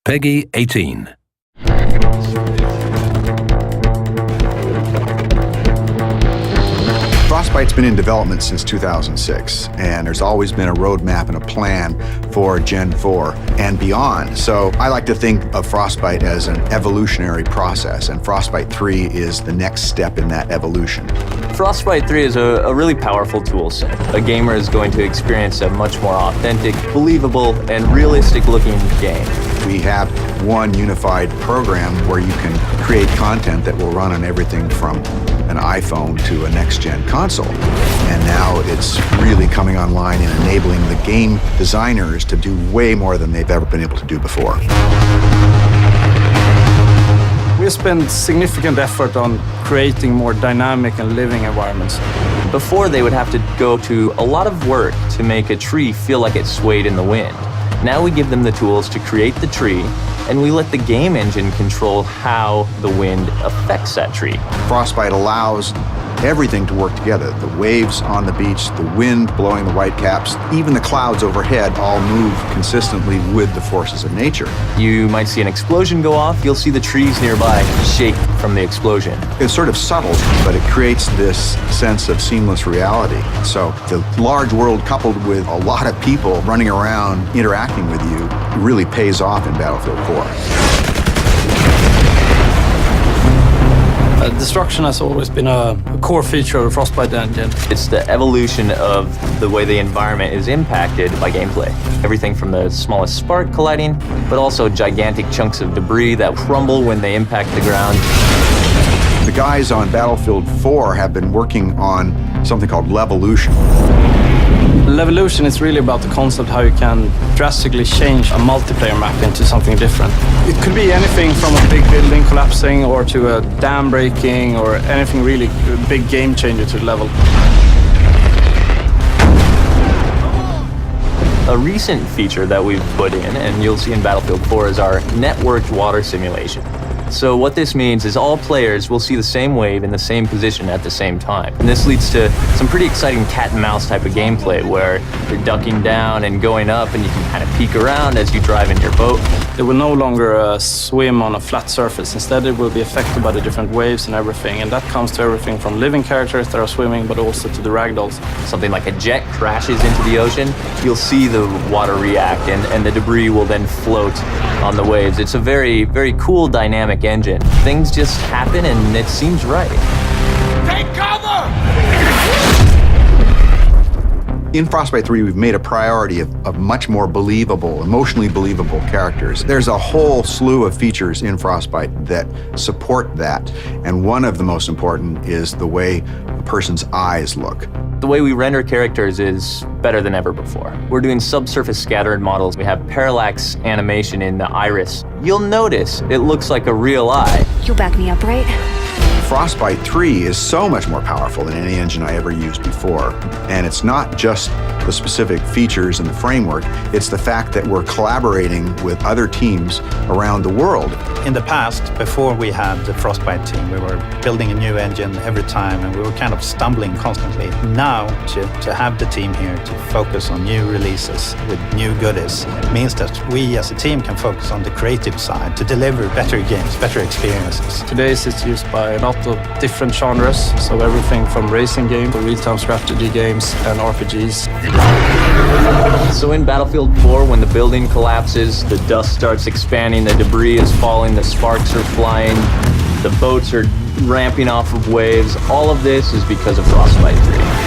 Peggy 18. Frostbite's been in development since 2006, and there's always been a roadmap and a plan for Gen 4 and beyond. So I like to think of Frostbite as an evolutionary process, and Frostbite 3 is the next step in that evolution. Frostbite 3 is a really powerful tool set. A gamer is going to experience a much more authentic, believable, and realistic-looking game. We have one unified program where you can create content that will run on everything from an iPhone to a next-gen console. And now it's really coming online and enabling the game designers to do way more than they've ever been able to do before. We spend significant effort on creating more dynamic and living environments. Before, they would have to go to a lot of work to make a tree feel like it swayed in the wind. Now we give them the tools to create the tree, and we let the game engine control how the wind affects that tree. Frostbite allows everything to work together. The waves on the beach, the wind blowing the whitecaps, even the clouds overhead all move consistently with the forces of nature. You might see an explosion go off, you'll see the trees nearby shake from the explosion. It's sort of subtle, but it creates this sense of seamless reality. So the large world coupled with a lot of people running around interacting with you really pays off in Battlefield 4. Destruction has always been a core feature of the Frostbite engine. It's the evolution of the way the environment is impacted by gameplay. Everything from the smallest spark colliding, but also gigantic chunks of debris that crumble when they impact the ground. The guys on Battlefield 4 have been working on something called Levolution. Levolution is really about the concept how you can drastically change a multiplayer map into something different. It could be anything from a big building collapsing or to a dam breaking or anything really big game changer to the level. A recent feature that we've put in, and you'll see in Battlefield 4, is our networked water simulation. So what this means is all players will see the same wave in the same position at the same time. And this leads to some pretty exciting cat and mouse type of gameplay where you're ducking down and going up and you can kind of peek around as you drive in your boat. It will no longer swim on a flat surface. Instead, it will be affected by the different waves and everything. And that comes to everything from living characters that are swimming, but also to the ragdolls. Something like a jet crashes into the ocean, you'll see the water react and the debris will then float on the waves. It's a very, very cool dynamic engine. Things just happen and it seems right. Take cover! In Frostbite 3, we've made a priority of much more believable, emotionally believable characters. There's a whole slew of features in Frostbite that support that, and one of the most important is the way a person's eyes look. The way we render characters is better than ever before. We're doing subsurface scattered models. We have parallax animation in the iris. You'll notice it looks like a real eye. You'll back me up, right? Frostbite 3 is so much more powerful than any engine I ever used before. And it's not just the specific features and the framework, it's the fact that we're collaborating with other teams around the world. In the past, before we had the Frostbite team, we were building a new engine every time and we were kind of stumbling constantly. Now, to have the team here to focus on new releases with new goodies means that we as a team can focus on the creative side to deliver better games, better experiences. Today it's used by a lot of different genres, so everything from racing games to real-time strategy games and RPGs. So in Battlefield 4, when the building collapses, the dust starts expanding, the debris is falling, the sparks are flying, the boats are ramping off of waves, all of this is because of Frostbite 3.